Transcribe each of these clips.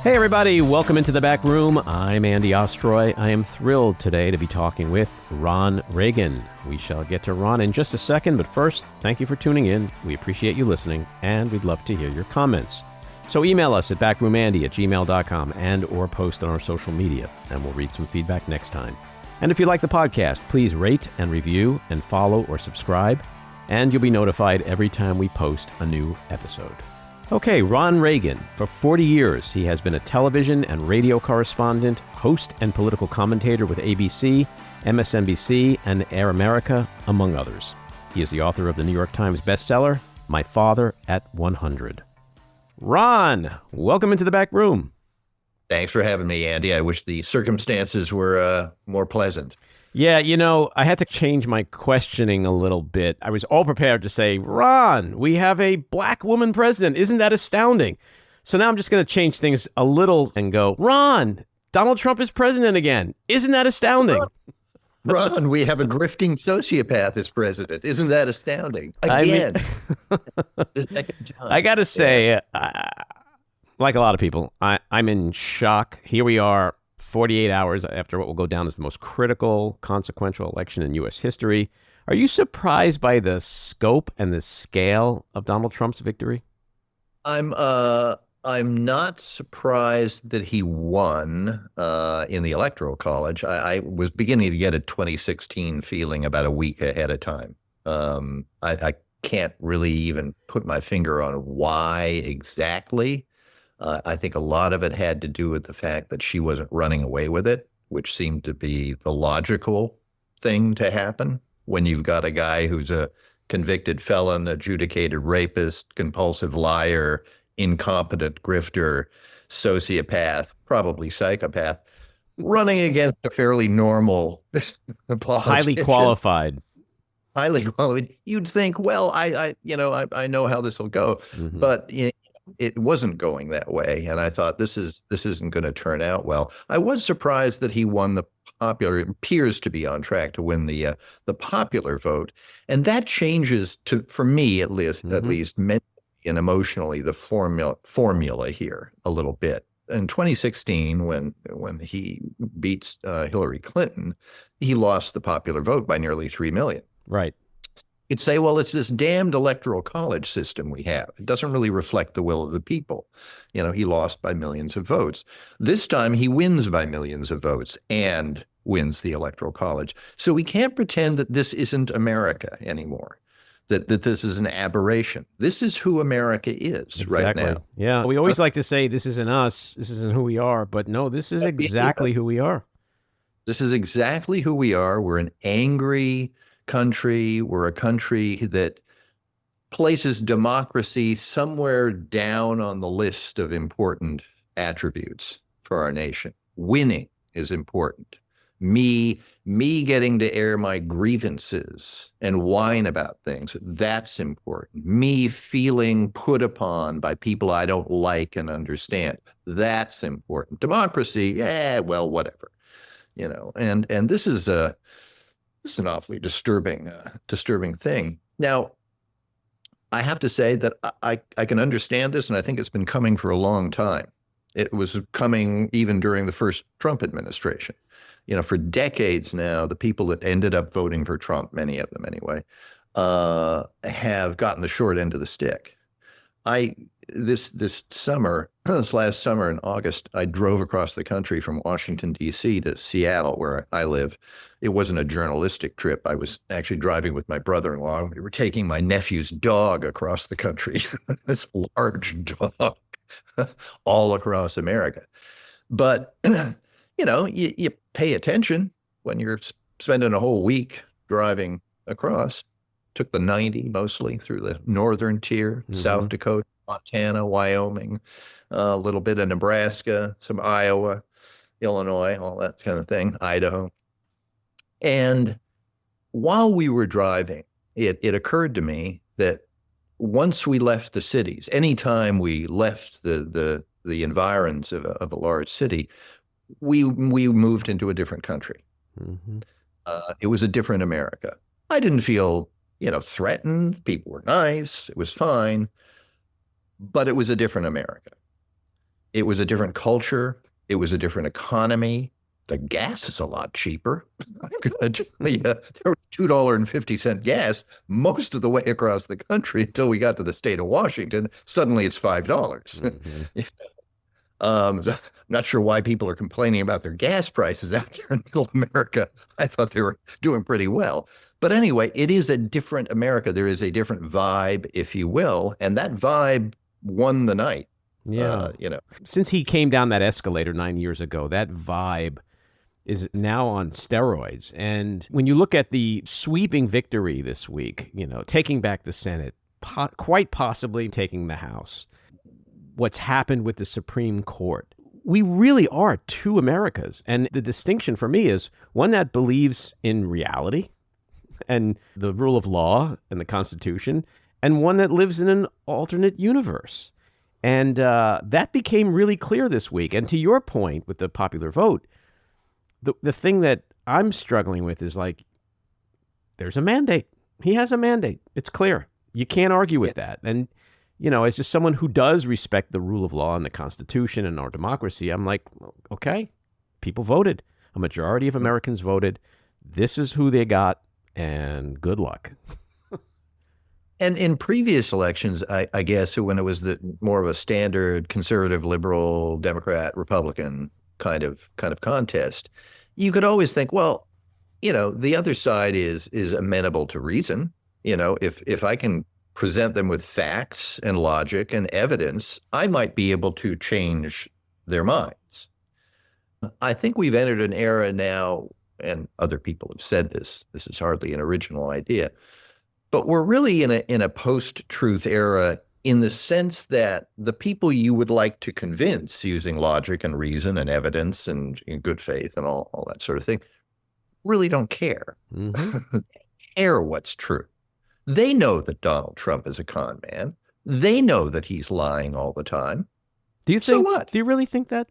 Hey everybody, welcome into the back room. I'm Andy Ostroy. I am thrilled today to be talking with Ron Reagan. We shall get to Ron in just a second, but first, thank you for tuning in. We appreciate you listening, and we'd love to hear your comments. So email us at backroomandy@gmail.com and or post on our social media, and we'll read some feedback next time. And if you like the podcast, please rate and review and follow or subscribe, and you'll be notified every time we post a new episode. Okay, Ron Reagan. For 40 years, he has been a television and radio correspondent, host and political commentator with ABC, MSNBC and Air America, among others. He is the author of the New York Times bestseller, My Father at 100. Ron, welcome into the back room. Thanks for having me, Andy. I wish the circumstances were more pleasant. Yeah, I had to change my questioning a little bit. I was all prepared to say, Ron, we have a black woman president. Isn't that astounding? So now I'm just going to change things a little and go, Ron, Donald Trump is president again. Isn't that astounding? Ron, we have a grifting sociopath as president. Isn't that astounding? Again. I got to say, like a lot of people, I'm in shock. Here we are, 48 hours after what will go down as the most critical, consequential election in U.S. history. Are you surprised by the scope and the scale of Donald Trump's victory? I'm not surprised that he won in the Electoral College. I was beginning to get a 2016 feeling about a week ahead of time. I can't really even put my finger on why exactly. I think a lot of it had to do with the fact that she wasn't running away with it, which seemed to be the logical thing to happen when you've got a guy who's a convicted felon, adjudicated rapist, compulsive liar, incompetent grifter, sociopath, probably psychopath, running against a fairly normal highly qualified. Highly qualified. You'd think, well, I know how this will go, Mm-hmm. but it wasn't going that way, and I thought this isn't going to turn out well. I was surprised that he won the popular. It appears to be on track to win the popular vote, and that changes for me at least, mentally and emotionally, the formula here a little bit. In 2016, when he beats Hillary Clinton, he lost the popular vote by nearly 3 million. Right. You'd say, well, it's this damned electoral college system we have. It doesn't really reflect the will of the people. He lost by millions of votes. This time he wins by millions of votes and wins the electoral college. So we can't pretend that this isn't America anymore, that this is an aberration. This is who America is right now. Yeah. We always like to say this isn't us, this isn't who we are, but no, this is exactly who we are. This is exactly who we are. We're an angry country. We're a country that places democracy somewhere down on the list of important attributes for our nation. Winning is important. Me getting to air my grievances and whine about things, that's important. Me feeling put upon by people I don't like and understand, that's important. Democracy, well, whatever. And this is an awfully disturbing thing. Now, I have to say that I can understand this, and I think it's been coming for a long time. It was coming even during the first Trump administration. For decades now, the people that ended up voting for Trump, many of them anyway, have gotten the short end of the stick. This last summer in August, I drove across the country from Washington, D.C. to Seattle, where I live. It wasn't a journalistic trip. I was actually driving with my brother-in-law. We were taking my nephew's dog across the country, this large dog, all across America. But, you pay attention when you're spending a whole week driving across. Took the 90 mostly through the northern tier, South Dakota, Montana, Wyoming, a little bit of Nebraska, some Iowa, Illinois, all that kind of thing, Idaho. And while we were driving, it occurred to me that once we left the cities, anytime we left the environs of a large city, we moved into a different country. It was a different America. I didn't feel threatened. People were nice. It was fine. But it was a different America. It was a different culture. It was a different economy. The gas is a lot cheaper. I'm going to tell you, there was $2.50 gas most of the way across the country until we got to the state of Washington. Suddenly it's $5. Mm-hmm. So I'm not sure why people are complaining about their gas prices out there in middle America. I thought they were doing pretty well. But anyway, it is a different America. There is a different vibe, if you will. And that vibe won the night. Yeah. Since he came down that escalator 9 years ago, that vibe is now on steroids. And when you look at the sweeping victory this week, taking back the Senate, quite possibly taking the House, what's happened with the Supreme Court, we really are two Americas. And the distinction for me is one that believes in reality and the rule of law and the Constitution, and one that lives in an alternate universe. And that became really clear this week. And to your point with the popular vote, the thing that I'm struggling with is like, there's a mandate. He has a mandate. It's clear. You can't argue with that. And, as just someone who does respect the rule of law and the Constitution and our democracy, I'm like, okay, people voted. A majority of Americans voted. This is who they got, and good luck. And in previous elections, I guess, when it was more of a standard conservative, liberal, Democrat, Republican kind of contest, you could always think, well, the other side is amenable to reason. If I can present them with facts and logic and evidence, I might be able to change their minds. I think we've entered an era now, and other people have said this is hardly an original idea, but we're really in a post-truth era in the sense that the people you would like to convince using logic and reason and evidence and in good faith and all that sort of thing really don't care. Mm-hmm. Care what's true. They know that Donald Trump is a con man. They know that he's lying all the time. So what? Do you really think that?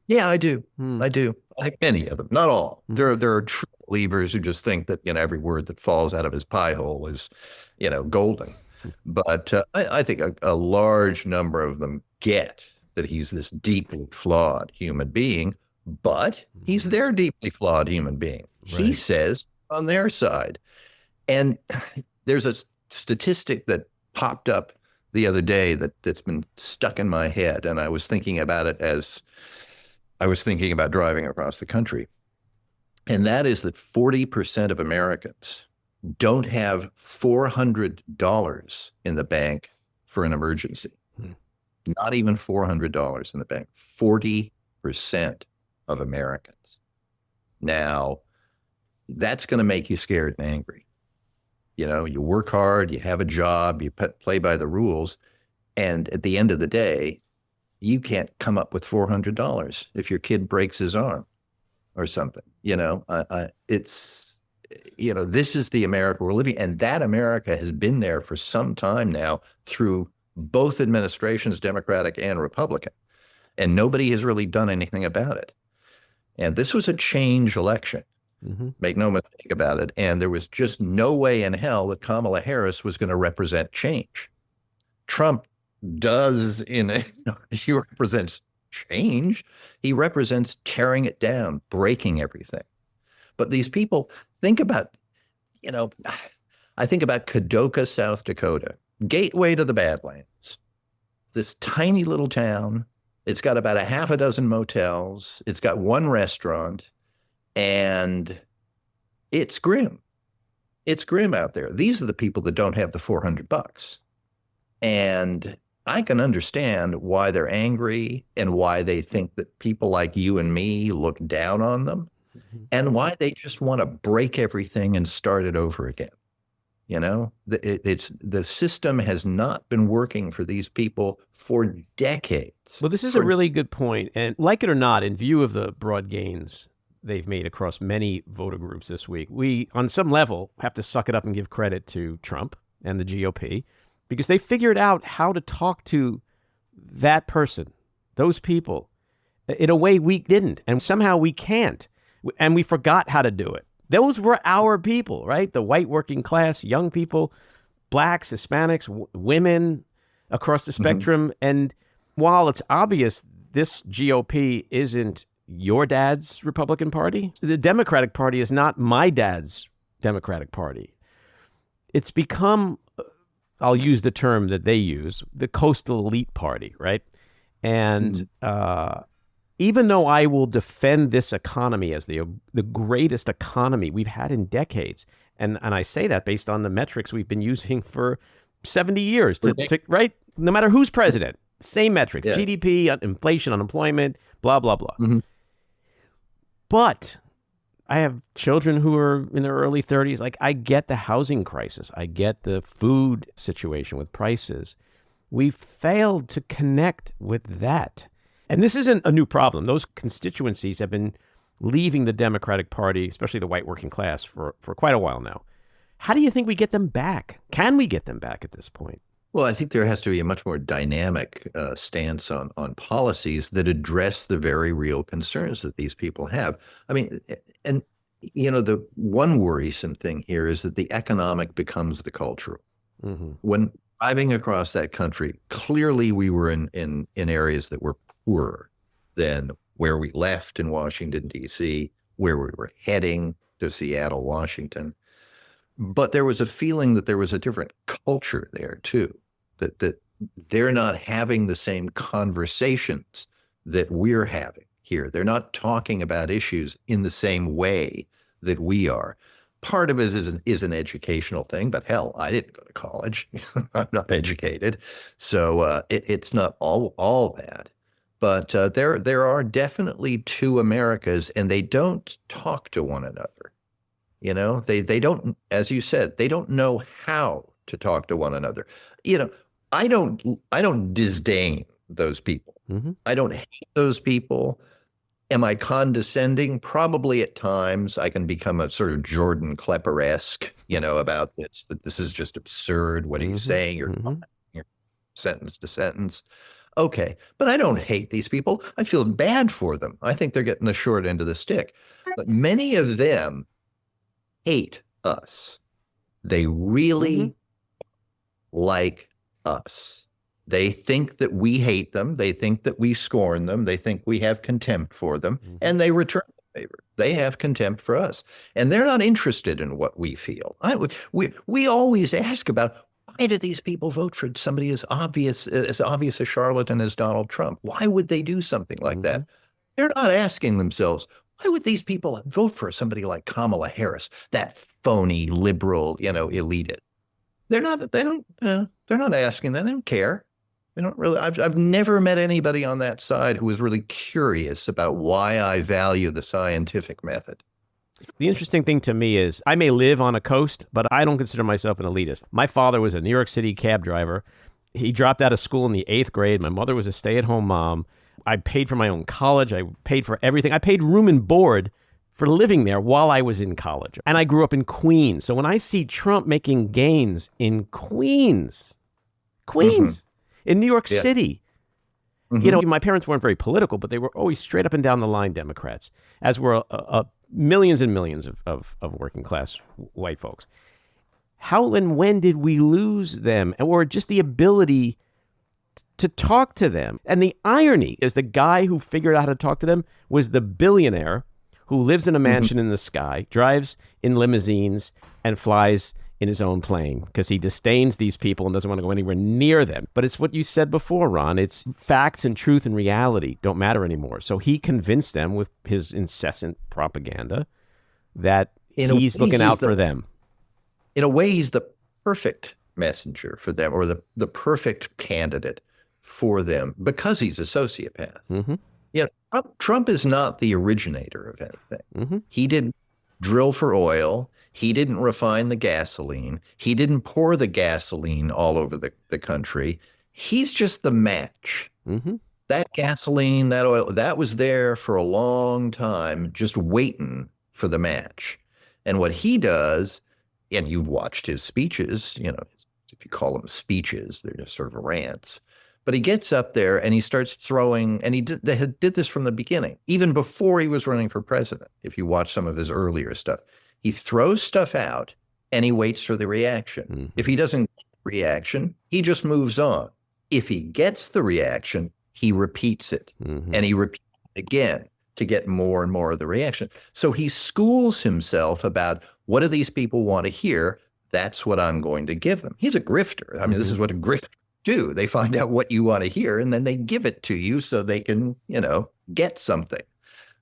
Yeah, I do. I do. Like many of them, not all. There are true believers who just think that every word that falls out of his pie hole is golden. But I think a large number of them get that he's this deeply flawed human being, but he's their deeply flawed human being. Right. He says on their side. And there's a statistic that popped up the other day that's been stuck in my head, and I was thinking about it as I was thinking about driving across the country. And that is that 40% of Americans don't have $400 in the bank for an emergency. Not even $400 in the bank. 40% of Americans. Now, that's going to make you scared and angry. You work hard, you have a job, you play by the rules, and at the end of the day, you can't come up with $400 if your kid breaks his arm or something. It's, this is the America we're living in, and that America has been there for some time now through both administrations, Democratic and Republican, and nobody has really done anything about it. And this was a change election. Mm-hmm. Make no mistake about it. And there was just no way in hell that Kamala Harris was going to represent change. Trump does he represents change. He represents tearing it down, breaking everything. But these people, think about, I think about Kadoka, South Dakota, gateway to the Badlands. This tiny little town. It's got about a half a dozen motels. It's got one restaurant. And it's grim. It's grim out there. These are the people that don't have the $400. And I can understand why they're angry and why they think that people like you and me look down on them, and why they just want to break everything and start it over again. The system has not been working for these people for decades. Well, this is a really good point. And like it or not, in view of the broad gains they've made across many voter groups this week, we, on some level, have to suck it up and give credit to Trump and the GOP, because they figured out how to talk to that person, those people, in a way we didn't. And somehow we can't. And we forgot how to do it. Those were our people, right? The white working class, young people, blacks, Hispanics, women across the spectrum. Mm-hmm. And while it's obvious this GOP isn't your dad's Republican Party, the Democratic Party is not my dad's Democratic Party. It's become, I'll use the term that they use, the coastal elite party, right? And even though I will defend this economy as the greatest economy we've had in decades, and I say that based on the metrics we've been using for 70 years, right? No matter who's president, same metrics, GDP, inflation, unemployment, blah, blah, blah. But I have children who are in their early 30s. Like, I get the housing crisis. I get the food situation with prices. We've failed to connect with that. And this isn't a new problem. Those constituencies have been leaving the Democratic Party, especially the white working class, for quite a while now. How do you think we get them back? Can we get them back at this point? Well, I think there has to be a much more dynamic stance on policies that address the very real concerns that these people have. I mean, and, the one worrisome thing here is that the economic becomes the cultural. When driving across that country, clearly we were in areas that were poorer than where we left in Washington, D.C., where we were heading to Seattle, Washington. But there was a feeling that there was a different culture there, too, that they're not having the same conversations that we're having here. They're not talking about issues in the same way that we are. Part of it is an educational thing, but hell, I didn't go to college. I'm not educated. So it's not all that. But there are definitely two Americas, and they don't talk to one another. They don't, as you said, they don't know how to talk to one another. I don't disdain those people. I don't hate those people. Am I condescending? Probably at times. I can become a sort of Jordan Klepper-esque, about this, that this is just absurd. What are you saying? You're sentence to sentence. Okay, but I don't hate these people. I feel bad for them. I think they're getting the short end of the stick. But many of them hate us. They really like us. They think that we hate them. They think that we scorn them. They think we have contempt for them, and they return the favor. They have contempt for us, and they're not interested in what we feel. We always ask about, why do these people vote for somebody as obvious a charlatan as Donald Trump? Why would they do something like that? They're not asking themselves, why would these people vote for somebody like Kamala Harris, that phony liberal, elitist? They're not asking that. They don't care. They don't really. I've never met anybody on that side who was really curious about why I value the scientific method. The interesting thing to me is I may live on a coast, but I don't consider myself an elitist. My father was a New York City cab driver. He dropped out of school in the 8th grade. My mother was a stay-at-home mom. I paid for my own college. I paid for everything. I paid room and board for living there while I was in college. And I grew up in Queens. So when I see Trump making gains in Queens, in New York City, my parents weren't very political, but they were always straight up and down the line Democrats, as were millions and millions of working class white folks. How and when did we lose them, or just the ability to talk to them? And the irony is the guy who figured out how to talk to them was the billionaire who lives in a mansion in the sky, drives in limousines, and flies in his own plane because he disdains these people and doesn't want to go anywhere near them. But it's what you said before, Ron. It's facts and truth and reality don't matter anymore. So he convinced them with his incessant propaganda that he's looking out for them. In a way, he's the perfect messenger for them, or the perfect candidate for them, because he's a sociopath. Trump is not the originator of anything. He didn't drill for oil. He didn't refine the gasoline. He didn't pour the gasoline all over the country. He's just the match. That gasoline, that oil, that was there for a long time, just waiting for the match. And what he does, and you've watched his speeches, if you call them speeches, they're just sort of rants. But he gets up there and he starts throwing, and they did this from the beginning, even before he was running for president. If you watch some of his earlier stuff, he throws stuff out and he waits for the reaction. If he doesn't get the reaction, he just moves on. If he gets the reaction, he repeats it, and he repeats it again to get more and more of the reaction. So he schools himself about, what do these people want to hear? That's what I'm going to give them. He's a grifter. I mean, this is what a grifter do. They find out what you want to hear, and then they give it to you so they can, get something.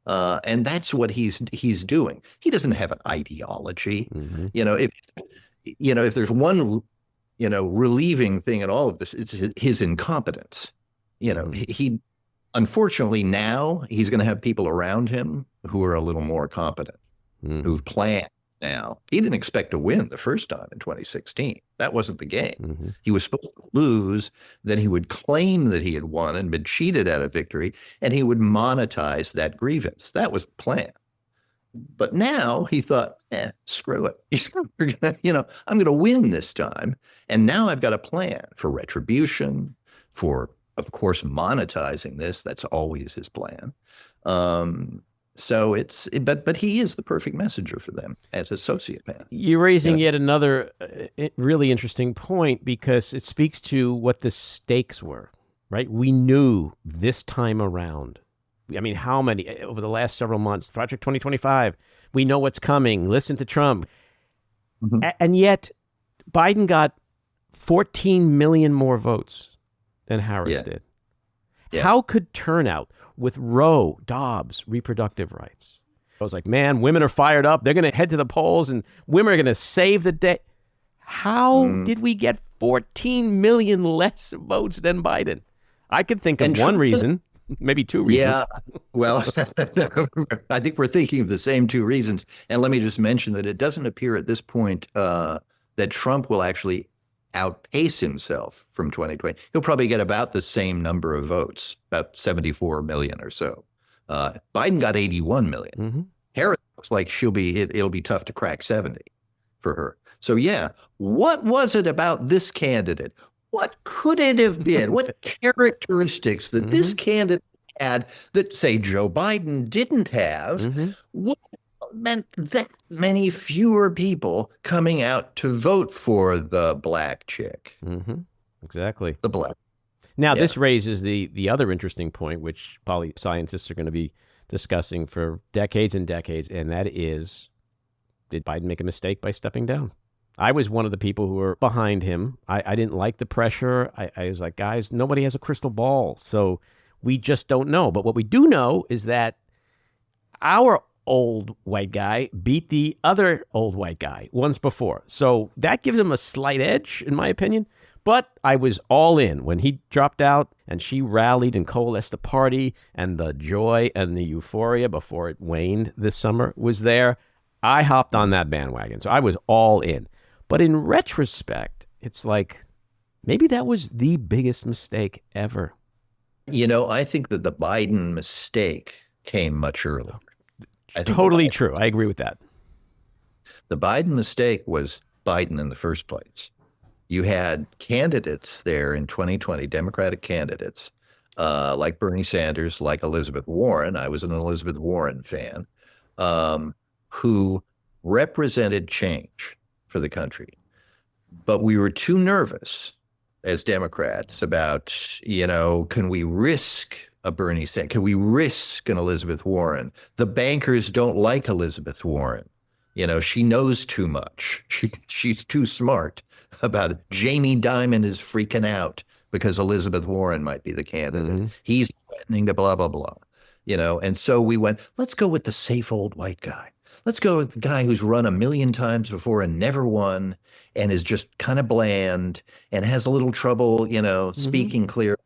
And that's what he's doing. He doesn't have an ideology. If there's one, relieving thing in all of this, it's his incompetence. He unfortunately now he's going to have people around him who are a little more competent, who've planned. Now, he didn't expect to win the first time in 2016. That wasn't the game. He was supposed to lose, then he would claim that he had won and been cheated out of victory, and he would monetize that grievance. That was the plan. But now he thought, screw it. I'm going to win this time. And now I've got a plan for retribution, for, of course, monetizing this. That's always his plan. So but he is the perfect messenger for them as a sociopath. You're raising yet another really interesting point, because it speaks to what the stakes were, right? We knew this time around. I mean, how many over the last several months? Project 2025. We know what's coming. Listen to Trump. And yet Biden got 14 million more votes than Harris did. How could turnout with Roe, Dobbs, reproductive rights? I was like, man, women are fired up. They're going to head to the polls and women are going to save the day. How did we get 14 million less votes than Biden? I could think of one reason, maybe two reasons. Yeah, well, I think we're thinking of the same two reasons. And let me just mention that it doesn't appear at this point that Trump will actually outpace himself from 2020. He'll probably get about the same number of votes, about 74 million or so. Biden got 81 million. Harris looks like it'll be tough to crack 70 for her. So what was it about this candidate? What could it have been? What characteristics that this candidate had that, say, Joe Biden didn't have? What meant that many fewer people coming out to vote for the black chick? Exactly. The black. Now, this raises the other interesting point, which probably scientists are going to be discussing for decades and decades, and that is, did Biden make a mistake by stepping down? I was one of the people who were behind him. I didn't like the pressure. I was like, guys, nobody has a crystal ball, so we just don't know. But what we do know is that our old white guy beat the other old white guy once before. So that gives him a slight edge, in my opinion. But I was all in when he dropped out and she rallied and coalesced the party, and the joy and the euphoria before it waned this summer was there. I hopped on that bandwagon. So I was all in. But in retrospect, it's like, maybe that was the biggest mistake ever. I think that the Biden mistake came much earlier. Totally true. I agree with that. The Biden mistake was Biden in the first place. You had candidates there in 2020, Democratic candidates, like Bernie Sanders, like Elizabeth Warren. I was an Elizabeth Warren fan, who represented change for the country. But we were too nervous as Democrats about, can we risk a Bernie Sanders? Can we risk an Elizabeth Warren? The bankers don't like Elizabeth Warren. She knows too much. She's too smart about it. Jamie Dimon is freaking out because Elizabeth Warren might be the candidate. He's threatening to blah, blah, blah. And so we went, let's go with the safe old white guy. Let's go with the guy who's run 1 million times before and never won, and is just kind of bland and has a little trouble, speaking clearly.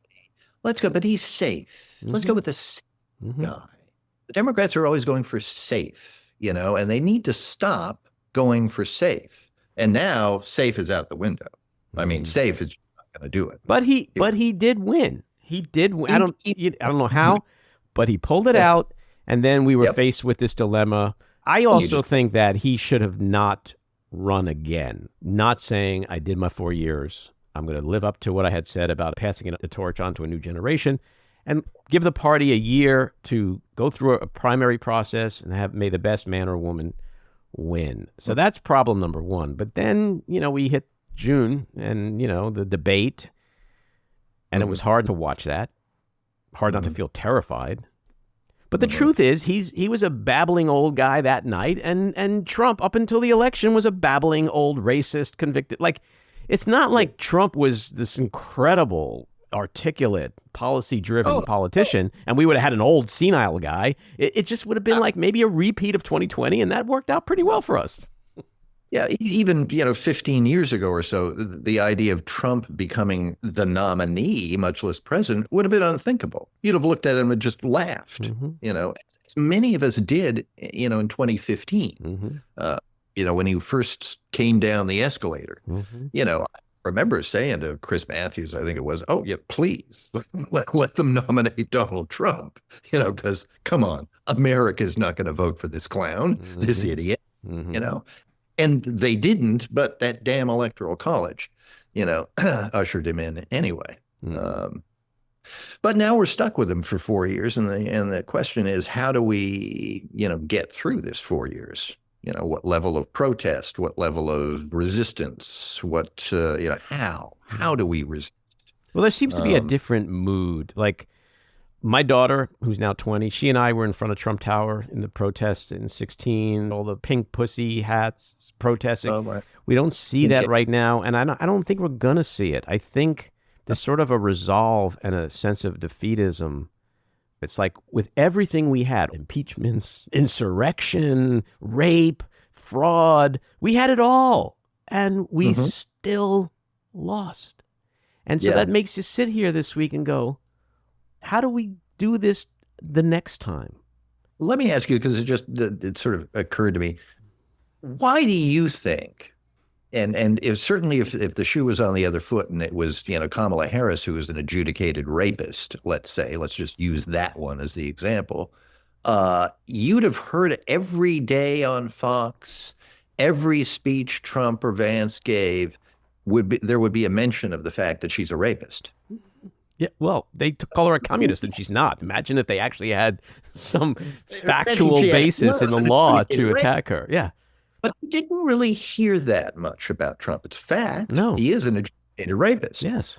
Let's go, but he's safe. Let's go with the safe guy. The Democrats are always going for safe, and they need to stop going for safe. And now safe is out the window. I mean, safe is not going to do it. But he did win. He did win. I don't know how, but he pulled it out, and then we were faced with this dilemma. I also think that he should have not run again, not saying, I did my 4 years. I'm going to live up to what I had said about passing the torch on to a new generation, and give the party a year to go through a primary process and may the best man or woman win. So that's problem number one. But then, we hit June and, the debate, and it was hard to watch that. hard not to feel terrified. But the truth is, he was a babbling old guy that night, and Trump, up until the election, was a babbling old racist convicted. Like, it's not like Trump was this incredible, articulate, policy-driven politician, and we would have had an old senile guy. It just would have been like maybe a repeat of 2020, and that worked out pretty well for us. Yeah, even 15 years ago or so, the idea of Trump becoming the nominee, much less president, would have been unthinkable. You'd have looked at him and just laughed. As many of us did, in 2015. When he first came down the escalator. I remember saying to Chris Matthews, I think it was, "Oh yeah, please let them nominate Donald Trump." Because come on, America's not going to vote for this clown, this idiot. And they didn't, but that damn electoral college, ushered him in anyway. But now we're stuck with him for 4 years, and the question is, how do we, get through this 4 years? What level of protest? What level of resistance? How do we resist? Well, there seems to be a different mood. Like, my daughter, who's now 20, she and I were in front of Trump Tower in the protests in 2016, all the pink pussy hats protesting. Oh, right. We don't see that right now, and I don't think we're going to see it. I think there's sort of a resolve and a sense of defeatism. It's like with everything we had, impeachments, insurrection, rape, fraud, we had it all, and we still lost. And so that makes you sit here this week and go, how do we do this the next time? Let me ask you, because it sort of occurred to me. Why do you think, and certainly if the shoe was on the other foot and it was, Kamala Harris, who was an adjudicated rapist, let's just use that one as the example, you'd have heard every day on Fox, every speech Trump or Vance gave, there would be a mention of the fact that she's a rapist. Yeah, well, they call her a communist, and she's not. Imagine if they actually had some factual basis in the law to attack her. Yeah. But you didn't really hear that much about Trump. It's fact. No. He is an adjudicated rapist. Yes.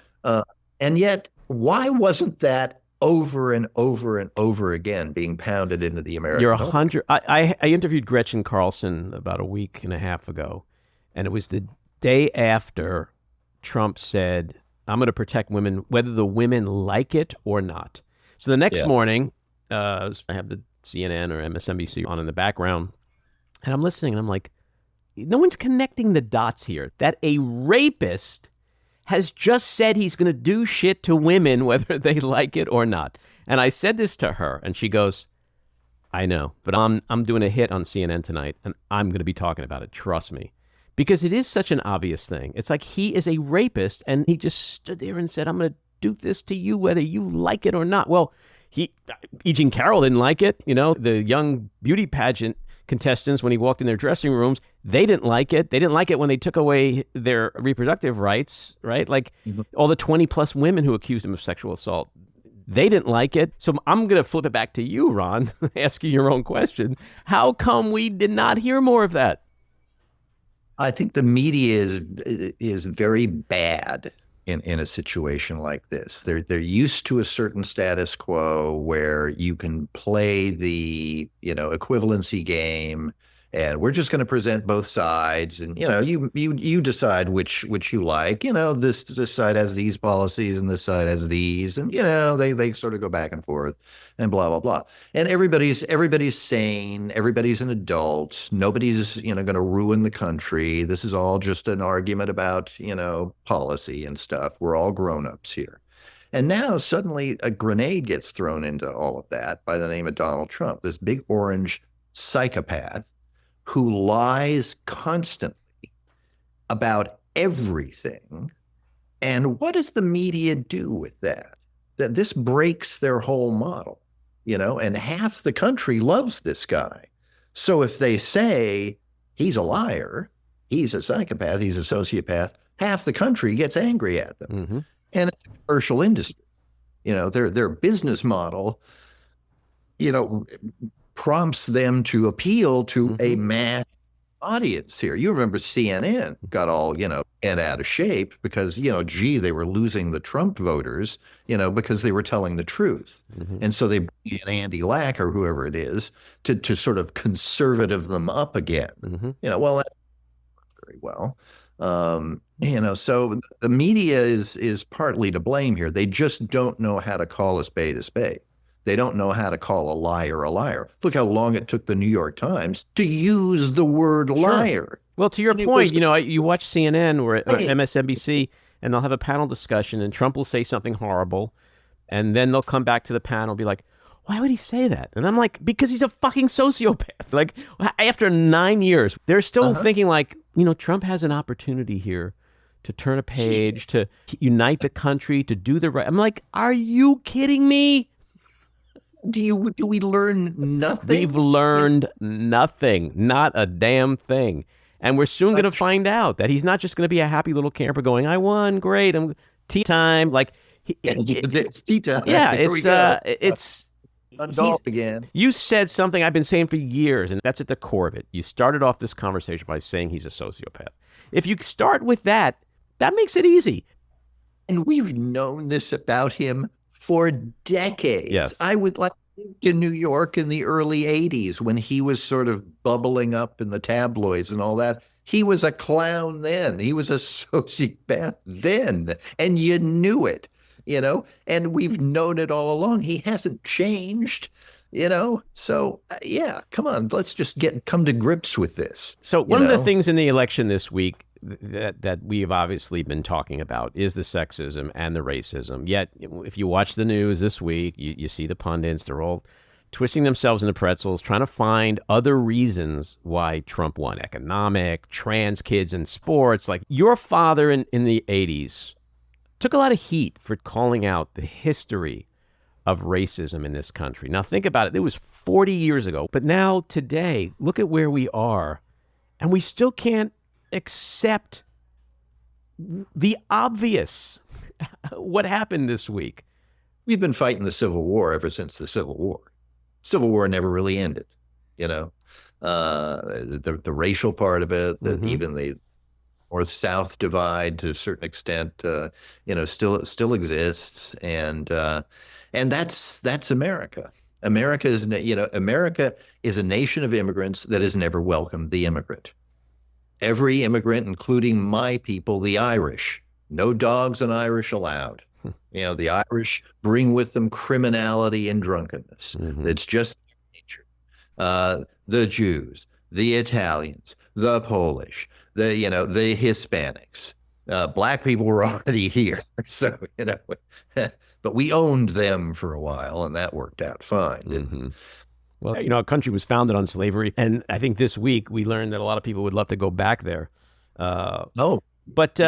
And yet, why wasn't that over and over and over again being pounded into the American You're public? 100. I interviewed Gretchen Carlson about a week and a half ago, and it was the day after Trump said, "I'm going to protect women, whether the women like it or not." So the next morning, I have the CNN or MSNBC on in the background, and I'm listening, and I'm like, no one's connecting the dots here. That a rapist has just said he's going to do shit to women, whether they like it or not. And I said this to her, and she goes, "I know, but I'm doing a hit on CNN tonight, and I'm going to be talking about it. Trust me." Because it is such an obvious thing. It's like he is a rapist, and he just stood there and said, "I'm going to do this to you, whether you like it or not." Well, E. Jean Carroll didn't like it. The young beauty pageant contestants, when he walked in their dressing rooms, they didn't like it. They didn't like it when they took away their reproductive rights, right? Like all the 20-plus women who accused him of sexual assault, they didn't like it. So I'm going to flip it back to you, Ron, ask you your own question. How come we did not hear more of that? I think the media is very bad in a situation like this. They're used to a certain status quo where you can play the equivalency game, and we're just going to present both sides, and you decide which you like. This side has these policies and this side has these, and they sort of go back and forth, and blah blah blah. And everybody's sane, everybody's an adult, nobody's going to ruin the country. This is all just an argument about policy and stuff. We're all grown-ups here. And now suddenly a grenade gets thrown into all of that by the name of Donald Trump, this big orange psychopath who lies constantly about everything. And what does the media do with that? That this breaks their whole model, and half the country loves this guy. So if they say he's a liar, he's a psychopath, he's a sociopath, half the country gets angry at them. And it's a commercial industry, their business model, prompts them to appeal to a mass audience here. You remember CNN got all, bent out of shape because, gee, they were losing the Trump voters, because they were telling the truth. And so they bring in Andy Lack or whoever it is to sort of conservative them up again. Well, that very well. So the media is partly to blame here. They just don't know how to call a spade a spade. They don't know how to call a liar a liar. Look how long it took the New York Times to use the word liar. Well, to your point, you watch CNN or MSNBC, and they'll have a panel discussion, and Trump will say something horrible, and then they'll come back to the panel and be like, why would he say that? And I'm like, because he's a fucking sociopath. Like, after 9 years, they're still thinking like, Trump has an opportunity here to turn a page, to unite the country, to do the right. I'm like, are you kidding me? Do we learn nothing? We've learned nothing, not a damn thing. And we're soon going to find out that he's not just going to be a happy little camper going, I won, great, I'm tea time. Like, it's tea time. Yeah, it's again. You said something I've been saying for years, and that's at the core of it. You started off this conversation by saying he's a sociopath. If you start with that, that makes it easy. And we've known this about him for decades. Yes. I would like in New York in the early 80s when he was sort of bubbling up in the tabloids and all that. He was a clown then. He was a sociopath then. And you knew it, and we've known it all along. He hasn't changed, So, yeah, come on. Let's just come to grips with this. So one of the things in the election this week that we've obviously been talking about is the sexism and the racism. Yet, if you watch the news this week, you see the pundits, they're all twisting themselves into pretzels, trying to find other reasons why Trump won. Economic, trans kids in sports. Like, your father in the 80s took a lot of heat for calling out the history of racism in this country. Now, think about it. It was 40 years ago. But now, today, look at where we are. And we still can't accept the obvious. What happened this week? We've been fighting the Civil War ever since the Civil War. Civil War never really ended, the racial part of it, even the North-South divide to a certain extent, still exists, and that's America. America is a nation of immigrants that has never welcomed the immigrant. Every immigrant, including my people, the Irish, no dogs and Irish allowed. The Irish bring with them criminality and drunkenness. It's just nature. The Jews, the Italians, the Polish, the Hispanics. Black people were already here, so but we owned them for a while, and that worked out fine. Well, our country was founded on slavery, and I think this week we learned that a lot of people would love to go back there. But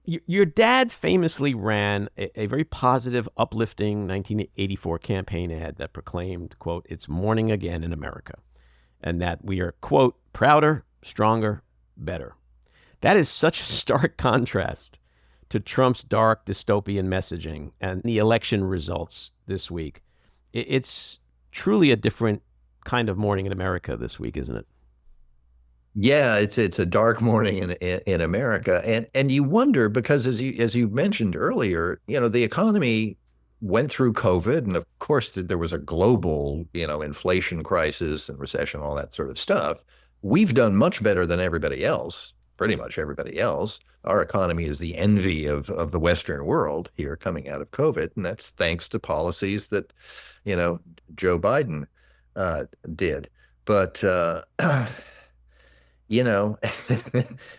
your dad famously ran a very positive, uplifting 1984 campaign ad that proclaimed, quote, "It's morning again in America," and that we are, quote, "prouder, stronger, better." That is such a stark contrast to Trump's dark dystopian messaging and the election results this week. It's truly a different kind of morning in America this week, isn't it? Yeah, it's a dark morning in America, and you wonder because as you mentioned earlier, the economy went through COVID, and of course there was a global inflation crisis and recession, all that sort of stuff. We've done much better than everybody else, pretty much everybody else. Our economy is the envy of the Western world here coming out of COVID, and that's thanks to policies that Joe Biden did. But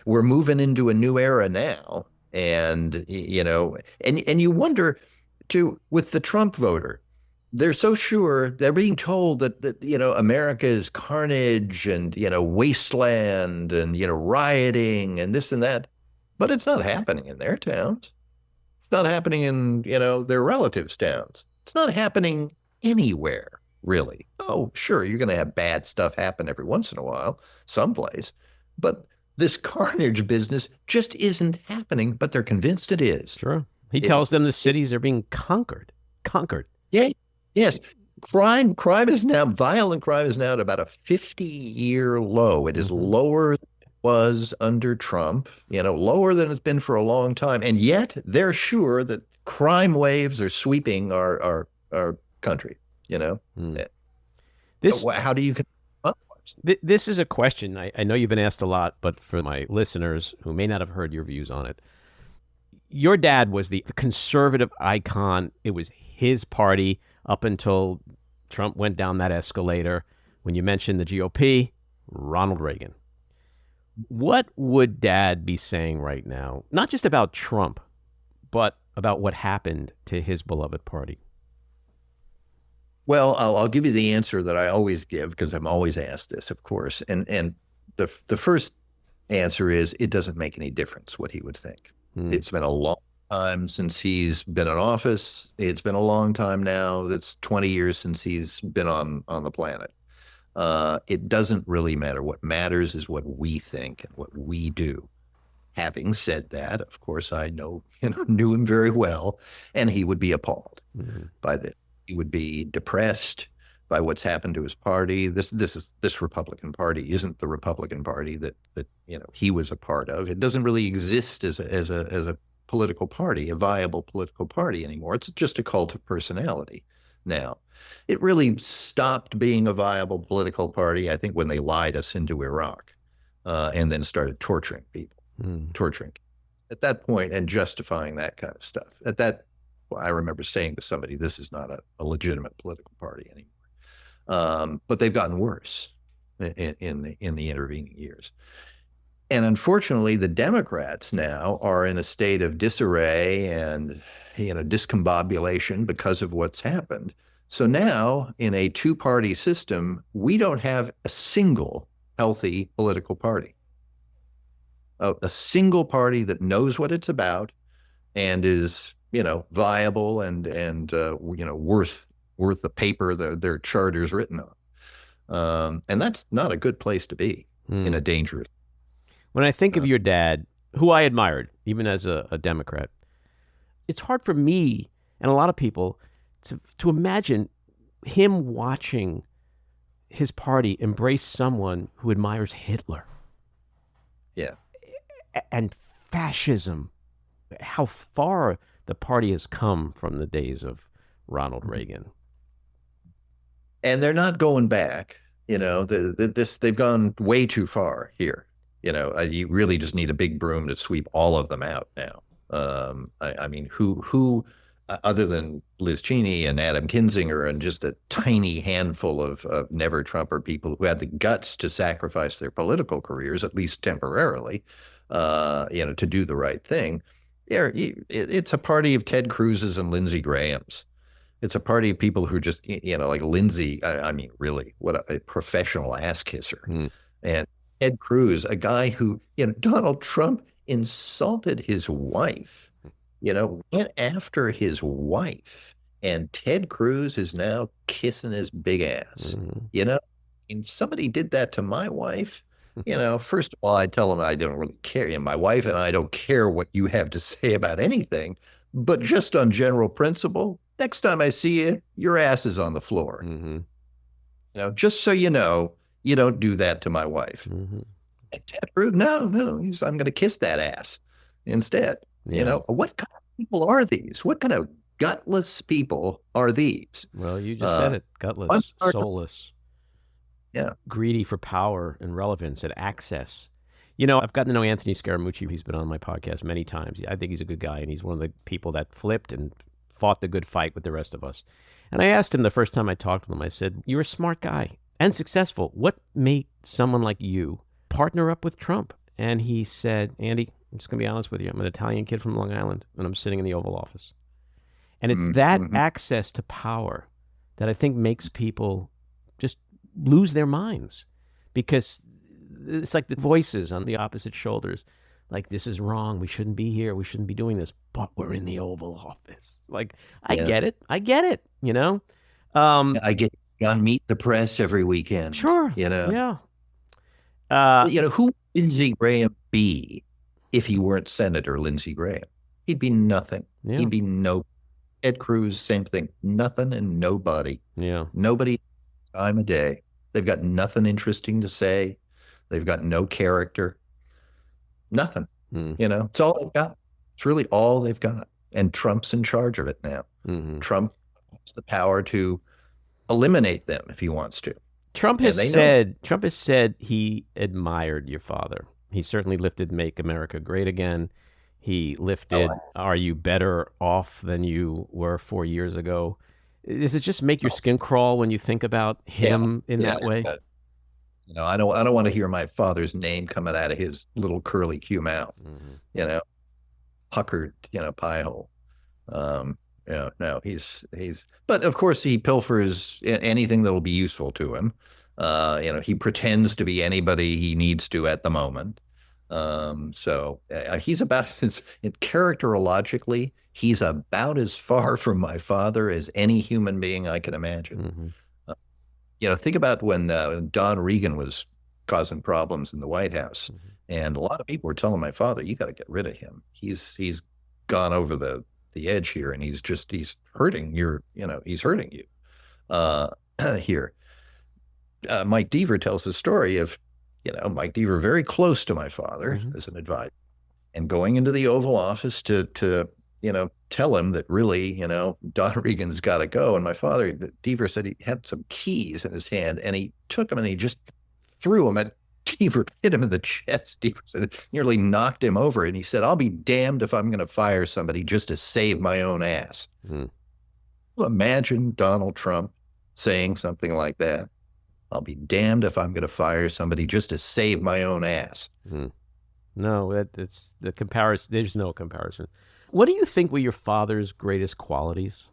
we're moving into a new era now, and you wonder too with the Trump voter. They're so sure they're being told that America is carnage and wasteland and rioting and this and that, but it's not happening in their towns. It's not happening in their relatives' towns. It's not happening anywhere. Really. Oh, sure, you're going to have bad stuff happen every once in a while, someplace. But this carnage business just isn't happening, but they're convinced it is. Sure. He tells them the cities are being conquered. Yeah. Yes. Violent crime is now at about a 50-year low. It is lower than was under Trump, lower than it's been for a long time. And yet they're sure that crime waves are sweeping our country, Mm. How do you This is a question. I know you've been asked a lot, but for my listeners who may not have heard your views on it, your dad was the conservative icon. It was his party up until Trump went down that escalator. When you mentioned the GOP, Ronald Reagan. What would Dad be saying right now, not just about Trump, but about what happened to his beloved party? Well, I'll give you the answer that I always give because I'm always asked this, of course. And the first answer is it doesn't make any difference what he would think. It's been a long time since he's been in office. It's been a long time now. That's 20 years since he's been on the planet. It doesn't really matter. What matters is what we think and what we do. Having said that, of course, I knew him very well, and he would be appalled by this. He would be depressed by what's happened to his party. This Republican Party isn't the Republican Party that he was a part of. It doesn't really exist as a political party, a viable political party anymore. It's just a cult of personality now. It really stopped being a viable political party, I think, when they lied us into Iraq and then started torturing people, torturing at that point and justifying that kind of stuff. I remember saying to somebody, this is not a legitimate political party anymore. But they've gotten worse in the intervening years. And unfortunately, the Democrats now are in a state of disarray and discombobulation because of what's happened. So now, in a two-party system, we don't have a single healthy political party. A single party that knows what it's about and is, viable and worth the paper their charter's written on. And that's not a good place to be in a dangerous. When I think of your dad, who I admired, even as a Democrat, it's hard for me and a lot of people to imagine him watching his party embrace someone who admires Hitler. Yeah. And fascism. How far the party has come from the days of Ronald Reagan. And they're not going back. They've gone way too far here. You really just need a big broom to sweep all of them out now. I mean, who other than Liz Cheney and Adam Kinzinger and just a tiny handful of never Trumper people who had the guts to sacrifice their political careers, at least temporarily, to do the right thing. It's a party of Ted Cruz's and Lindsey Graham's. It's a party of people who just, like Lindsey, I mean, really, what a professional ass kisser. And Ted Cruz, a guy who, Donald Trump insulted his wife, went after his wife. And Ted Cruz is now kissing his big ass, And somebody did that to my wife. First of all, I tell him I don't really care. My wife and I don't care what you have to say about anything, but just on general principle, next time I see you, your ass is on the floor. Just so you know, you don't do that to my wife. And Ted Cruz, no, I'm going to kiss that ass instead. Yeah. What kind of people are these? What kind of gutless people are these? Well, you just said it. Gutless, soulless. Yeah. Greedy for power and relevance and access. I've gotten to know Anthony Scaramucci. He's been on my podcast many times. I think he's a good guy, and he's one of the people that flipped and fought the good fight with the rest of us. And I asked him the first time I talked to him, I said, you're a smart guy and successful. What made someone like you partner up with Trump? And he said, Andy, I'm just going to be honest with you. I'm an Italian kid from Long Island, and I'm sitting in the Oval Office. And it's that access to power that I think makes people just lose their minds, because it's like the voices on the opposite shoulders. Like, this is wrong. We shouldn't be here. We shouldn't be doing this. But we're in the Oval Office. Like, I get it. I get it. I get on Meet the Press every weekend. Sure. Yeah. Who would Lindsey Graham be if he weren't Senator Lindsey Graham? He'd be nothing. Yeah. He'd be no. Ted Cruz, same thing. Nothing and nobody. Yeah. Nobody time of day. They've got nothing interesting to say. They've got no character. Nothing. Mm. It's all they've got. It's really all they've got. And Trump's in charge of it now. Mm-hmm. Trump has the power to eliminate them if he wants to. Trump And has they know it. said he admired your father. He certainly lifted "Make America Great Again." He lifted Oh, "Are you better off than you were 4 years ago?" Does it just make your skin crawl when you think about yeah. him in Yeah. that way? I don't want to hear my father's name coming out of his little curly Q mouth, Mm-hmm. you know, puckered, pie hole. No, but of course he pilfers anything that'll be useful to him. He pretends to be anybody he needs to at the moment. So he's about characterologically, he's about as far from my father as any human being I can imagine. Mm-hmm. Think about when Don Reagan was causing problems in the White House, Mm-hmm. and a lot of people were telling my father, "You got to get rid of him. He's gone over the edge here, and he's hurting he's hurting you." Here, Mike Deaver tells the story of Mike Deaver very close to my father Mm-hmm. as an advisor, and going into the Oval Office to tell him that really, Don Reagan's got to go. And my father, Deaver, said he had some keys in his hand, and he took them and he just threw them at Deaver, hit him in the chest. Deaver said it nearly knocked him over. And he said, "I'll be damned if I'm going to fire somebody just to save my own ass." Mm. Imagine Donald Trump saying something like that. "I'll be damned if I'm going to fire somebody just to save my own ass." Mm. No, it's the comparison. There's no comparison. What do you think were your father's greatest qualities?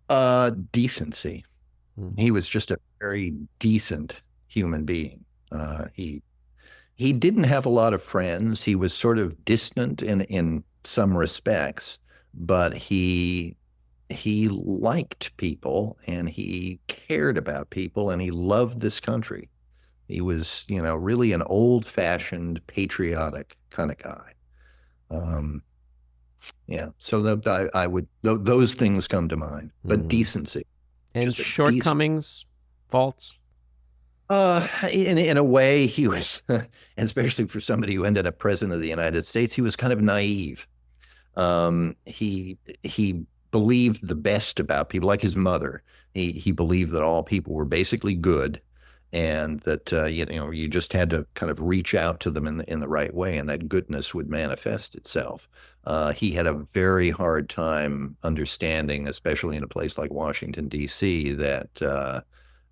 Decency. Mm. He was just a very decent human being. He didn't have a lot of friends. He was sort of distant in some respects, but he liked people, and he cared about people, and he loved this country. He was, really an old-fashioned, patriotic kind of guy. So those things come to mind, but Mhm. decency, And just a decent. shortcomings, faults? In a way, he was, especially for somebody who ended up president of the United States, he was kind of naive. He believed the best about people, like his mother. He believed that all people were basically good, and that you just had to kind of reach out to them in the right way, and that goodness would manifest itself. He had a very hard time understanding, especially in a place like Washington, D.C., that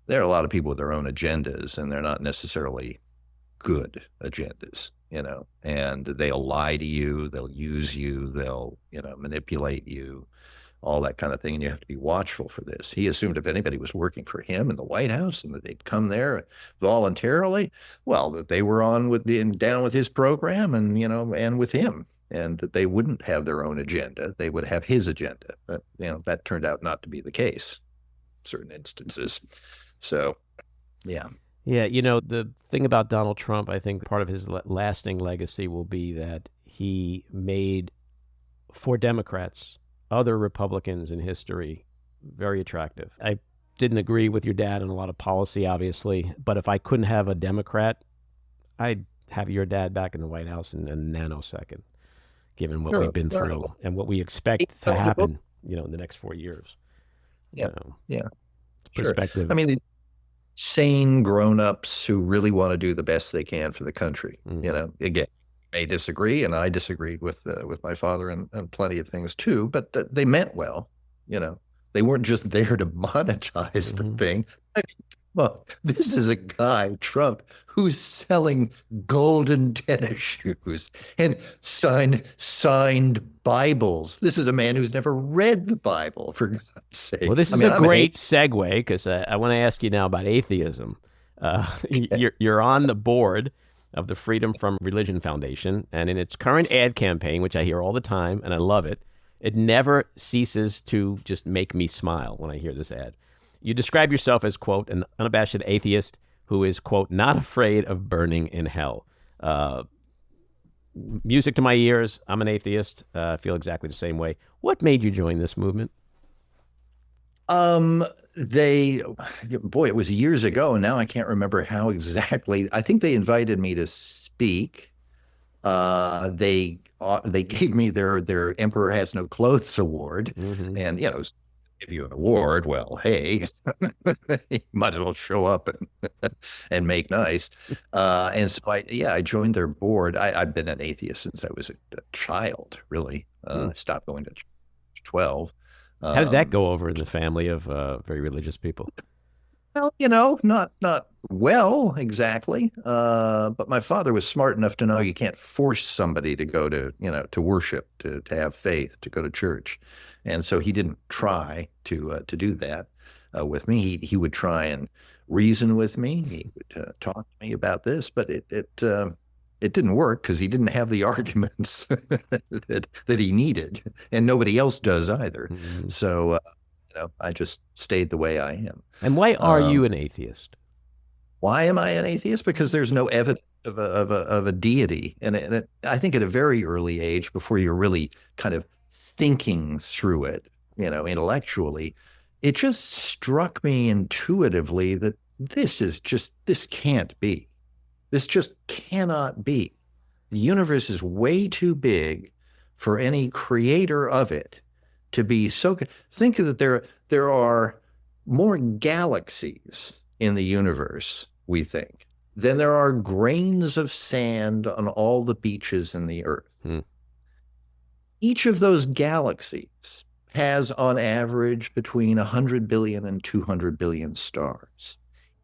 there are a lot of people with their own agendas, and they're not necessarily good agendas, and they'll lie to you, they'll use you, they'll, manipulate you, all that kind of thing. And you have to be watchful for this. He assumed if anybody was working for him in the White House and that they'd come there voluntarily, well, that they were down with his program and with him, and that they wouldn't have their own agenda. They would have his agenda. But, that turned out not to be the case in certain instances. So, yeah. Yeah, the thing about Donald Trump, I think part of his lasting legacy will be that he made, for Democrats, other Republicans in history very attractive. I didn't agree with your dad on a lot of policy, obviously, but if I couldn't have a Democrat, I'd have your dad back in the White House in a nanosecond, given what we've been through and what we expect to happen, in the next 4 years. Yeah, yeah, perspective. Sure. I mean, sane grown-ups who really want to do the best they can for the country. Again, may disagree, and I disagreed with my father and plenty of things too, but they meant well. They weren't just there to monetize the thing. Well, this is a guy, Trump, who's selling golden tennis shoes and signed Bibles. This is a man who's never read the Bible, for God's sake. Well, this is a great segue, because I want to ask you now about atheism. You're on the board of the Freedom from Religion Foundation, and in its current ad campaign, which I hear all the time, and I love it, it never ceases to just make me smile when I hear this ad. You describe yourself as, quote, an unabashed atheist who is, quote, not afraid of burning in hell. Music to my ears. I'm an atheist. I feel exactly the same way. What made you join this movement? It was years ago, and now I can't remember how exactly. I think they invited me to speak. They gave me their Emperor Has No Clothes award, and if you an award, well, hey, you might as well show up and make nice. And so I joined their board. I've been an atheist since I was a child, really. I stopped going to church at 12. How did that go over in the family of very religious people? Well, not well exactly. But my father was smart enough to know you can't force somebody to go to worship, to have faith, to go to church. And so he didn't try to do that with me. He would try and reason with me. He would talk to me about this, but it didn't work because he didn't have the arguments that he needed, and nobody else does either. So I just stayed the way I am. And why are you an atheist? Why am I an atheist? Because there's no evidence of a deity, and I think at a very early age, before you're really kind of thinking through it, intellectually, it just struck me intuitively that this can't be. This just cannot be. The universe is way too big for any creator of it to be so. Think that there are more galaxies in the universe, we think, than there are grains of sand on all the beaches in the earth. Each of those galaxies has, on average, between 100 billion and 200 billion stars.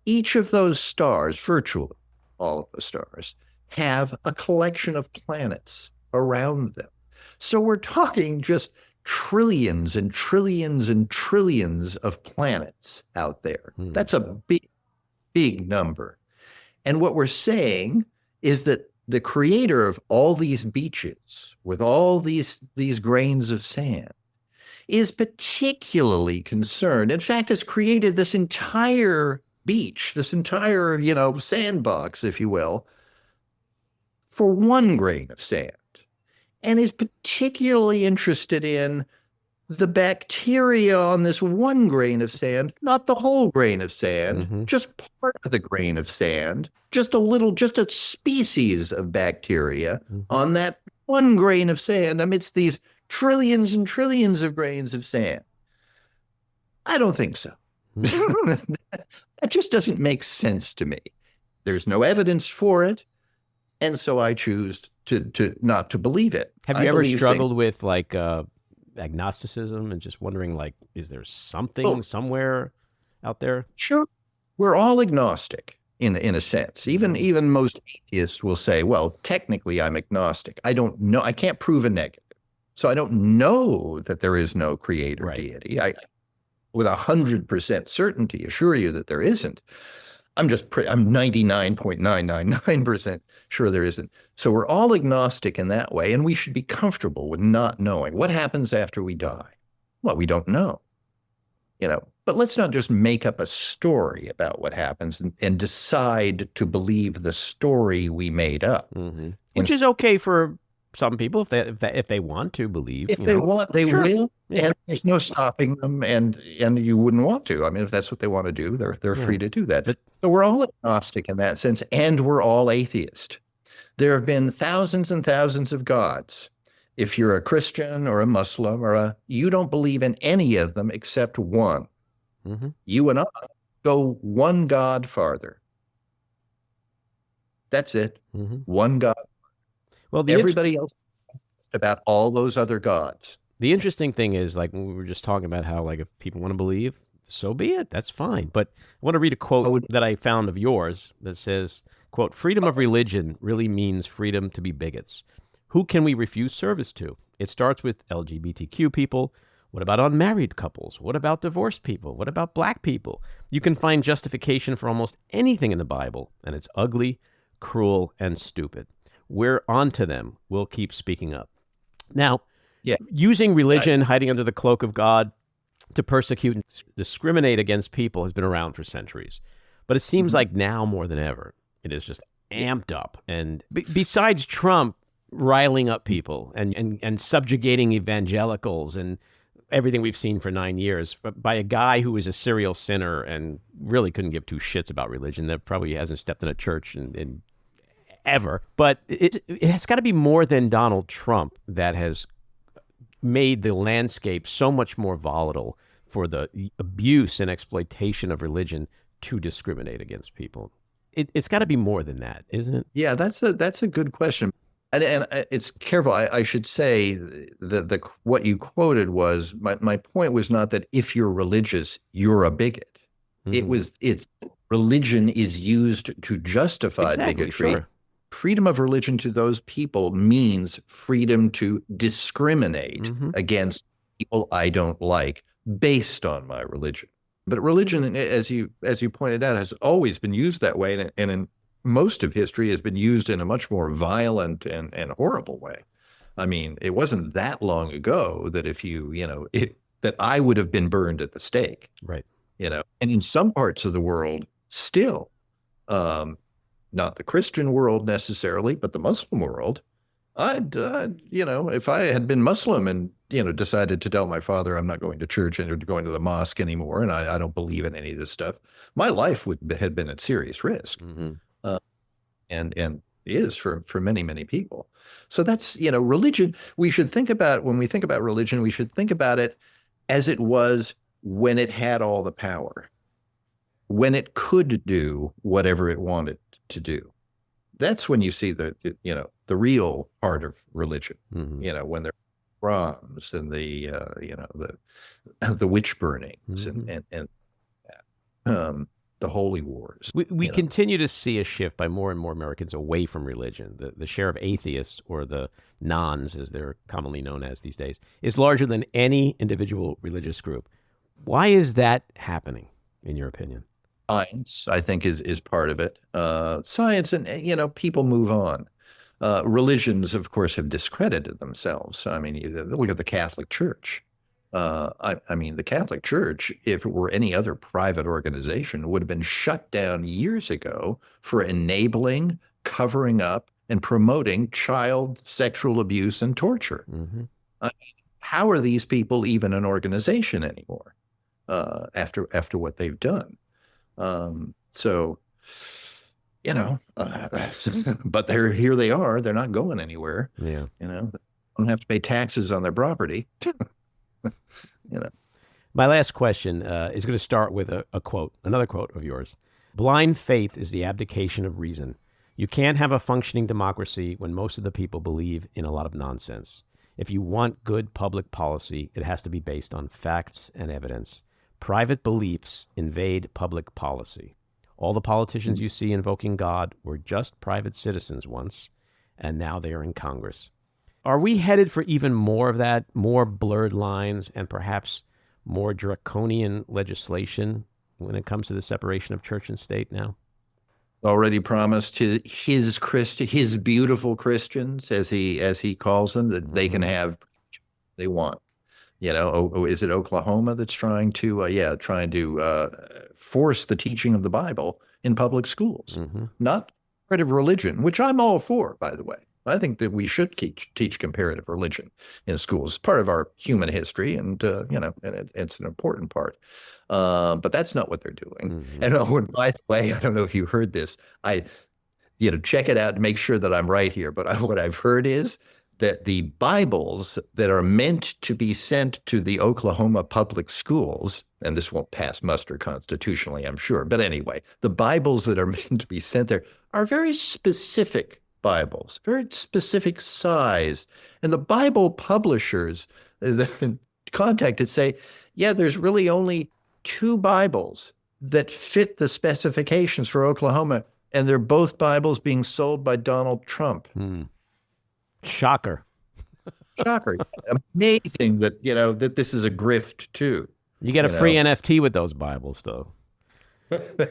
Each of those stars, virtually all of the stars, have a collection of planets around them. So we're talking just trillions and trillions and trillions of planets out there. That's a big, big number. And what we're saying is that the creator of all these beaches with all these grains of sand is particularly concerned, in fact, has created this entire beach, this entire, sandbox, if you will, for one grain of sand, and is particularly interested in the bacteria on this one grain of sand, not the whole grain of sand, just part of the grain of sand, just a species of bacteria on that one grain of sand amidst these trillions and trillions of grains of sand. I don't think so. That just doesn't make sense to me. There's no evidence for it, and so I choose to not to believe it. Have you ever struggled with agnosticism and just wondering, is there something somewhere out there? Sure. We're all agnostic in a sense. Even most atheists will say, well, technically I'm agnostic. I don't know. I can't prove a negative. So I don't know that there is no creator deity. I, with 100% certainty, assure you that there isn't. I'm 99.999% sure there isn't. So we're all agnostic in that way, and we should be comfortable with not knowing. What happens after we die? Well, we don't know. But let's not just make up a story about what happens and decide to believe the story we made up. Which is okay for some people if they want to believe. If they want, they will. Yeah. And there's no stopping them, and you wouldn't want to. I mean, if that's what they want to do, they're free to do that. So we're all agnostic in that sense, and we're all atheist. There have been thousands and thousands of gods. If you're a Christian or a Muslim you don't believe in any of them except one. You and I go one God farther. That's it. One God. Well, everybody else about all those other gods. The interesting thing is, when we were just talking about how, if people want to believe, so be it. That's fine. But I want to read a quote that I found of yours that says, quote, "Freedom of religion really means freedom to be bigots. Who can we refuse service to? It starts with LGBTQ people. What about unmarried couples? What about divorced people? What about black people? You can find justification for almost anything in the Bible, and it's ugly, cruel, and stupid. We're onto them. We'll keep speaking up." Now, using religion, hiding under the cloak of God to persecute and discriminate against people has been around for centuries. But it seems like now more than ever, it is just amped up. And besides Trump riling up people and subjugating evangelicals and everything we've seen for 9 years by a guy who is a serial sinner and really couldn't give two shits about religion, that probably hasn't stepped in a church in ever. But it has got to be more than Donald Trump that has made the landscape so much more volatile for the abuse and exploitation of religion to discriminate against people. It's got to be more than that, isn't it? Yeah, that's a good question. And it's careful. I should say that what you quoted was my point was not that if you're religious, you're a bigot. Mm-hmm. It's religion is used to justify bigotry. Sure. Freedom of religion to those people means freedom to discriminate against people I don't like based on my religion. But religion, as you pointed out, has always been used that way, and in most of history has been used in a much more violent and horrible way. I mean, it wasn't that long ago that that I would have been burned at the stake. Right. And in some parts of the world still, not the Christian world necessarily, but the Muslim world, if I had been Muslim and, decided to tell my father I'm not going to church and going to the mosque anymore, and I don't believe in any of this stuff, my life had been at serious risk. And is for many, many people. So that's, religion. We should think about, when we think about religion, we should think about it as it was when it had all the power, when it could do whatever it wanted to do. That's when you see the real part of religion, when there are Brahms and the witch burnings and the holy wars. We continue to see a shift by more and more Americans away from religion. The share of atheists, or the nons, as they're commonly known as these days, is larger than any individual religious group. Why is that happening, in your opinion? Science, I think, is part of it. Science and, people move on. Religions, of course, have discredited themselves. I mean, look at the Catholic Church. I mean, the Catholic Church, if it were any other private organization, would have been shut down years ago for enabling, covering up, and promoting child sexual abuse and torture. How are these people even an organization anymore after what they've done? But here they are. They're not going anywhere. Yeah. They don't have to pay taxes on their property. My last question is going to start with a quote, another quote of yours. Blind faith is the abdication of reason. You can't have a functioning democracy when most of the people believe in a lot of nonsense. If you want good public policy, it has to be based on facts and evidence. Private beliefs invade public policy. All the politicians you see invoking God were just private citizens once, and now they are in Congress. Are we headed for even more of that, more blurred lines, and perhaps more draconian legislation when it comes to the separation of church and state now? Already promised his beautiful Christians, as he calls them, that they can have they want. Is it Oklahoma that's trying to force the teaching of the Bible in public schools, not comparative religion, which I'm all for, by the way. I think that we should teach comparative religion in schools. It's part of our human history, and it's an important part. But that's not what they're doing. And by the way, I don't know if you heard this. Check it out and make sure that I'm right here. But what I've heard is that the Bibles that are meant to be sent to the Oklahoma public schools, and this won't pass muster constitutionally, I'm sure, but anyway, the Bibles that are meant to be sent there are very specific Bibles, very specific size. And the Bible publishers that have been contacted say, there's really only 2 Bibles that fit the specifications for Oklahoma, and they're both Bibles being sold by Donald Trump. Shocker. Amazing that this is a grift too. You get a free NFT with those Bibles, though.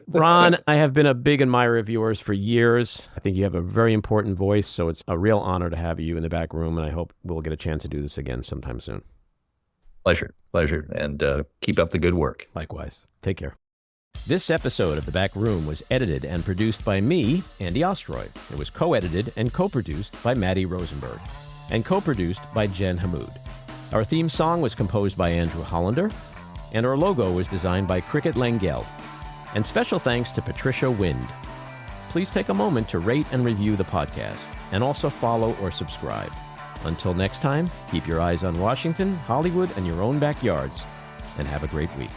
Ron, I have been a big admirer of yours for years. I think you have a very important voice, so it's a real honor to have you in the back room, and I hope we'll get a chance to do this again sometime soon. Pleasure. And keep up the good work. Likewise. Take care. This episode of The Back Room was edited and produced by me, Andy Ostroy. It was co-edited and co-produced by Matty Rosenberg, and co-produced by Jen Hammoud. Our theme song was composed by Andrew Hollander, and our logo was designed by Cricket Lengyel. And special thanks to Patricia Wind. please take a moment to rate and review the podcast, and also follow or subscribe. Until next time, keep your eyes on Washington, Hollywood, and your own backyards, and have a great week.